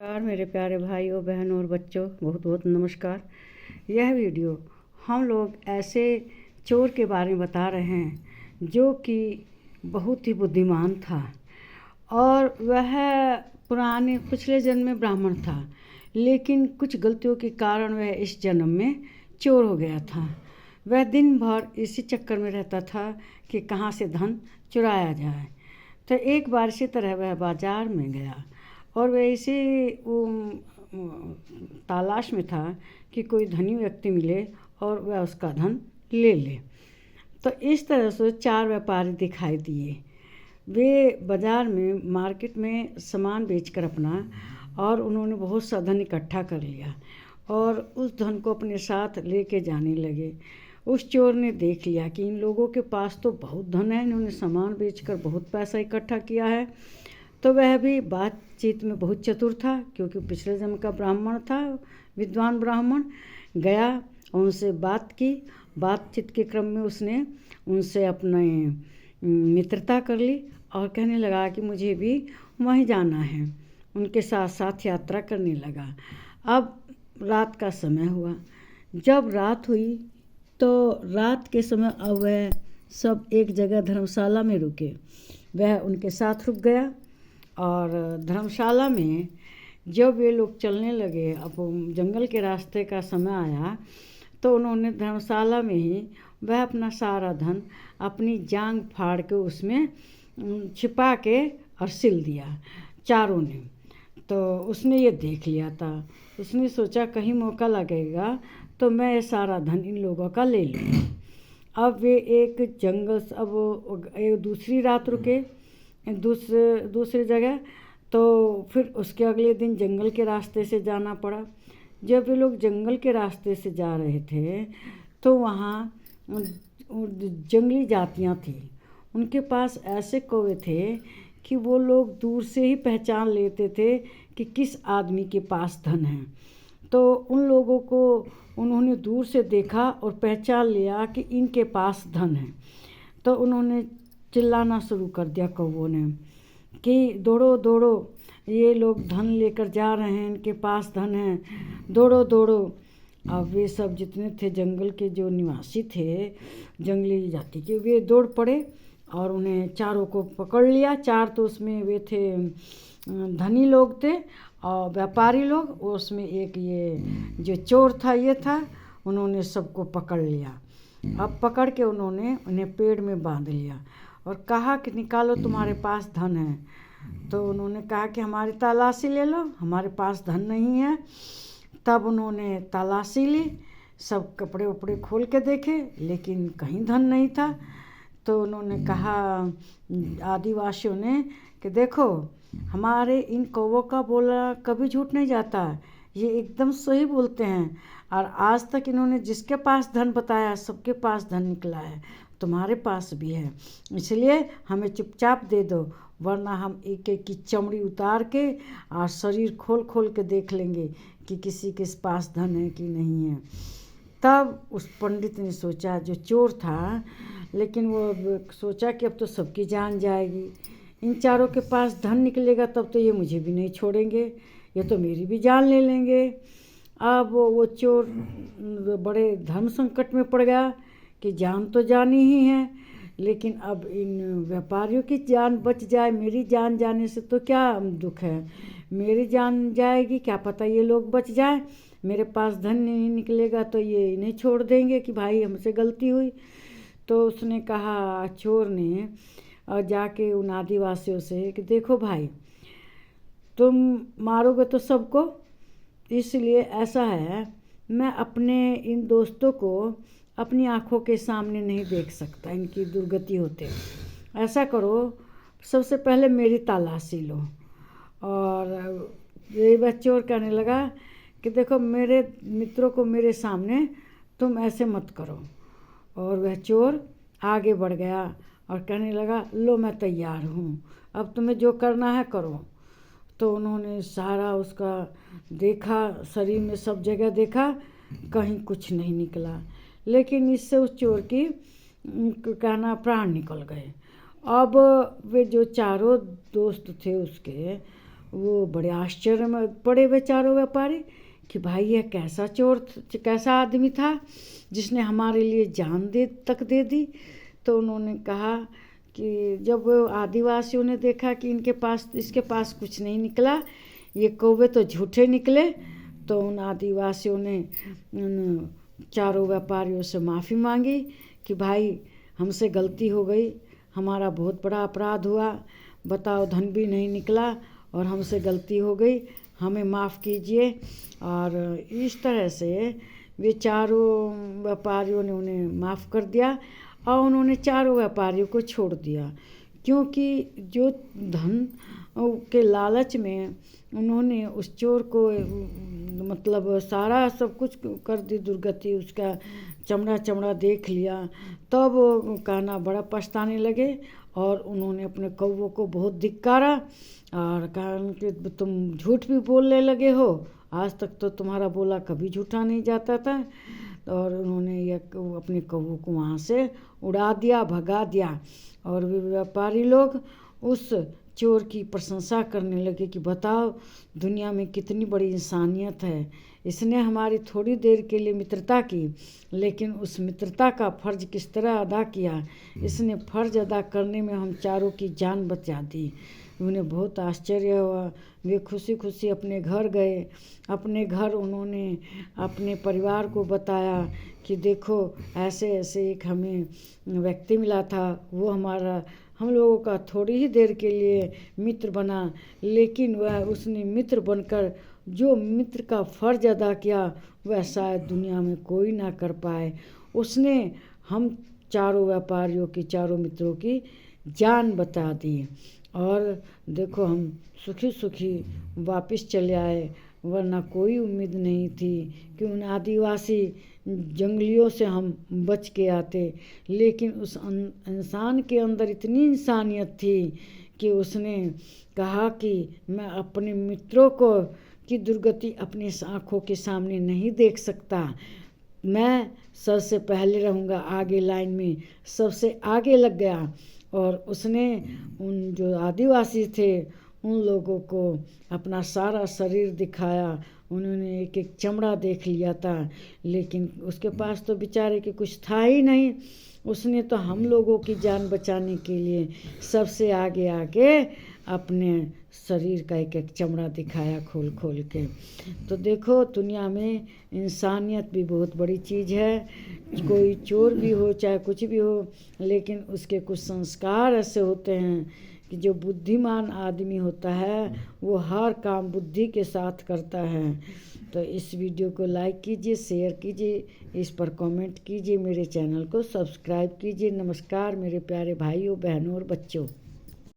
नमस्कार मेरे प्यारे भाई और बहन और बच्चों, बहुत बहुत नमस्कार। यह वीडियो हम लोग ऐसे चोर के बारे में बता रहे हैं जो कि बहुत ही बुद्धिमान था और वह पुराने पिछले जन्म में ब्राह्मण था, लेकिन कुछ गलतियों के कारण वह इस जन्म में चोर हो गया था। वह दिन भर इसी चक्कर में रहता था कि कहाँ से धन चुराया जाए। तो एक बार इसी तरह वह बाज़ार में गया और वह इसी तलाश में था कि कोई धनी व्यक्ति मिले और वह उसका धन ले ले। तो इस तरह से चार व्यापारी दिखाई दिए। वे बाज़ार में मार्केट में सामान बेचकर अपना और उन्होंने बहुत सा धन इकट्ठा कर लिया और उस धन को अपने साथ लेके जाने लगे। उस चोर ने देख लिया कि इन लोगों के पास तो बहुत धन है, इन्होंने सामान बेचकर बहुत पैसा इकट्ठा किया है। तो वह भी बातचीत में बहुत चतुर था, क्योंकि पिछले जन्म का ब्राह्मण था, विद्वान ब्राह्मण। गया, उनसे बात की। बातचीत के क्रम में उसने उनसे अपने मित्रता कर ली और कहने लगा कि मुझे भी वहीं जाना है। उनके साथ साथ यात्रा करने लगा। अब रात का समय हुआ। जब रात हुई तो रात के समय अब वह सब एक जगह धर्मशाला में रुके। वह उनके साथ रुक गया और धर्मशाला में जब वे लोग चलने लगे, अब जंगल के रास्ते का समय आया, तो उन्होंने धर्मशाला में ही वह अपना सारा धन अपनी जांग फाड़ के उसमें छिपा के और सिल दिया चारों ने। तो उसने ये देख लिया था। उसने सोचा कहीं मौका लगेगा तो मैं ये सारा धन इन लोगों का ले लूँ। अब वे एक जंगल, अब एक दूसरी रात रुके दूसरी जगह। तो फिर उसके अगले दिन जंगल के रास्ते से जाना पड़ा। जब वे लोग जंगल के रास्ते से जा रहे थे तो वहाँ जंगली जातियाँ थी। उनके पास ऐसे कौवे थे कि वो लोग दूर से ही पहचान लेते थे कि किस आदमी के पास धन है। तो उन लोगों को उन्होंने दूर से देखा और पहचान लिया कि इनके पास धन है। तो उन्होंने चिल्लाना शुरू कर दिया कौवों ने कि दौड़ो दौड़ो, ये लोग धन लेकर जा रहे हैं, इनके पास धन है, दौड़ो दौड़ो। अब वे सब जितने थे जंगल के जो निवासी थे जंगली जाति के, वे दौड़ पड़े और उन्हें चारों को पकड़ लिया। चार तो उसमें वे थे धनी लोग थे और व्यापारी लोग, उसमें एक ये जो चोर था ये था। उन्होंने सबको पकड़ लिया। अब पकड़ के उन्होंने उन्हें पेड़ में बांध लिया और कहा कि निकालो, तुम्हारे पास धन है। तो उन्होंने कहा कि हमारी तलाशी ले लो, हमारे पास धन नहीं है। तब उन्होंने तलाशी ली, सब कपड़े उपड़े खोल के देखे, लेकिन कहीं धन नहीं था। तो उन्होंने कहा आदिवासियों ने कि देखो, हमारे इन कौवों का बोला कभी झूठ नहीं जाता, ये एकदम सही बोलते हैं और आज तक इन्होंने जिसके पास धन बताया सबके पास धन निकला है, तुम्हारे पास भी है, इसलिए हमें चुपचाप दे दो, वरना हम एक एक की चमड़ी उतार के और शरीर खोल खोल के देख लेंगे कि किसी के पास धन है कि नहीं है। तब उस पंडित ने सोचा, जो चोर था, लेकिन वो सोचा कि अब तो सबकी जान जाएगी, इन चारों के पास धन निकलेगा तब तो ये मुझे भी नहीं छोड़ेंगे, ये तो मेरी भी जान ले लेंगे। अब वो चोर बड़े धर्म संकट में पड़ गया कि जान तो जानी ही है, लेकिन अब इन व्यापारियों की जान बच जाए, मेरी जान जाने से तो क्या दुख है, मेरी जान जाएगी, क्या पता ये लोग बच जाए, मेरे पास धन नहीं निकलेगा तो ये इन्हें छोड़ देंगे कि भाई हमसे गलती हुई। तो उसने कहा, चोर ने, और जाके उन आदिवासियों से कि देखो भाई, तुम मारोगे तो सबको, इसलिए ऐसा है, मैं अपने इन दोस्तों को अपनी आँखों के सामने नहीं देख सकता, इनकी दुर्गति होते। ऐसा करो, सबसे पहले मेरी तलाशी लो। और ये वह चोर कहने लगा कि देखो, मेरे मित्रों को मेरे सामने तुम ऐसे मत करो। और वह चोर आगे बढ़ गया और कहने लगा, लो मैं तैयार हूँ, अब तुम्हें जो करना है करो। तो उन्होंने सारा उसका देखा, शरीर में सब जगह देखा, कहीं कुछ नहीं निकला, लेकिन इससे उस चोर की कहना प्राण निकल गए। अब वे जो चारों दोस्त थे उसके, वो बड़े आश्चर्य में पड़े वे चारों व्यापारी कि भाई यह कैसा चोर कैसा आदमी था जिसने हमारे लिए जान तक दे दी। तो उन्होंने कहा कि जब आदिवासियों ने देखा कि इसके पास कुछ नहीं निकला, ये कौवे तो झूठे निकले, तो उन आदिवासियों ने उन चारों व्यापारियों से माफ़ी मांगी कि भाई हमसे गलती हो गई, हमारा बहुत बड़ा अपराध हुआ, बताओ धन भी नहीं निकला और हमसे गलती हो गई, हमें माफ़ कीजिए। और इस तरह से वे चारों व्यापारियों ने उन्हें माफ़ कर दिया और उन्होंने चारों व्यापारियों को छोड़ दिया, क्योंकि जो धन के लालच में उन्होंने उस चोर को मतलब सारा सब कुछ कर दी दुर्गति, उसका चमड़ा देख लिया, तब वो कहना बड़ा पछताने लगे और उन्होंने अपने कौवों को बहुत धिक्कारा और कहा कि तुम झूठ भी बोलने लगे हो, आज तक तो तुम्हारा बोला कभी झूठा नहीं जाता था। और उन्होंने ये अपने कौवों को वहाँ से उड़ा दिया, भगा दिया। और वे व्यापारी लोग उस चोर की प्रशंसा करने लगे कि बताओ दुनिया में कितनी बड़ी इंसानियत है, इसने हमारी थोड़ी देर के लिए मित्रता की, लेकिन उस मित्रता का फ़र्ज किस तरह अदा किया, इसने फ़र्ज अदा करने में हम चारों की जान बचा दी। उन्हें बहुत आश्चर्य हुआ, वे खुशी खुशी अपने घर गए। अपने घर उन्होंने अपने परिवार को बताया कि देखो ऐसे ऐसे एक हमें व्यक्ति मिला था, वो हम लोगों का थोड़ी ही देर के लिए मित्र बना, लेकिन वह उसने मित्र बनकर जो मित्र का फ़र्ज अदा किया वह शायद दुनिया में कोई ना कर पाए। उसने हम चारों व्यापारियों की, चारों मित्रों की जान बचा दी और देखो हम सुखी सुखी वापस चले आए, वरना कोई उम्मीद नहीं थी कि उन आदिवासी जंगलियों से हम बच के आते। लेकिन उस इंसान के अंदर इतनी इंसानियत थी कि उसने कहा कि मैं अपने मित्रों को की दुर्गति अपनी आँखों के सामने नहीं देख सकता, मैं सबसे पहले रहूँगा, आगे लाइन में सबसे आगे लग गया। और उसने उन जो आदिवासी थे उन लोगों को अपना सारा शरीर दिखाया, उन्होंने एक एक चमड़ा देख लिया था, लेकिन उसके पास तो बेचारे के कुछ था ही नहीं। उसने तो हम लोगों की जान बचाने के लिए सबसे आगे आके अपने शरीर का एक एक चमड़ा दिखाया खोल खोल के। तो देखो दुनिया में इंसानियत भी बहुत बड़ी चीज़ है, कोई चोर भी हो चाहे कुछ भी हो, लेकिन उसके कुछ संस्कार ऐसे होते हैं कि जो बुद्धिमान आदमी होता है वो हर काम बुद्धि के साथ करता है। तो इस वीडियो को लाइक कीजिए, शेयर कीजिए, इस पर कमेंट कीजिए, मेरे चैनल को सब्सक्राइब कीजिए। नमस्कार मेरे प्यारे भाइयों, बहनों और बच्चों।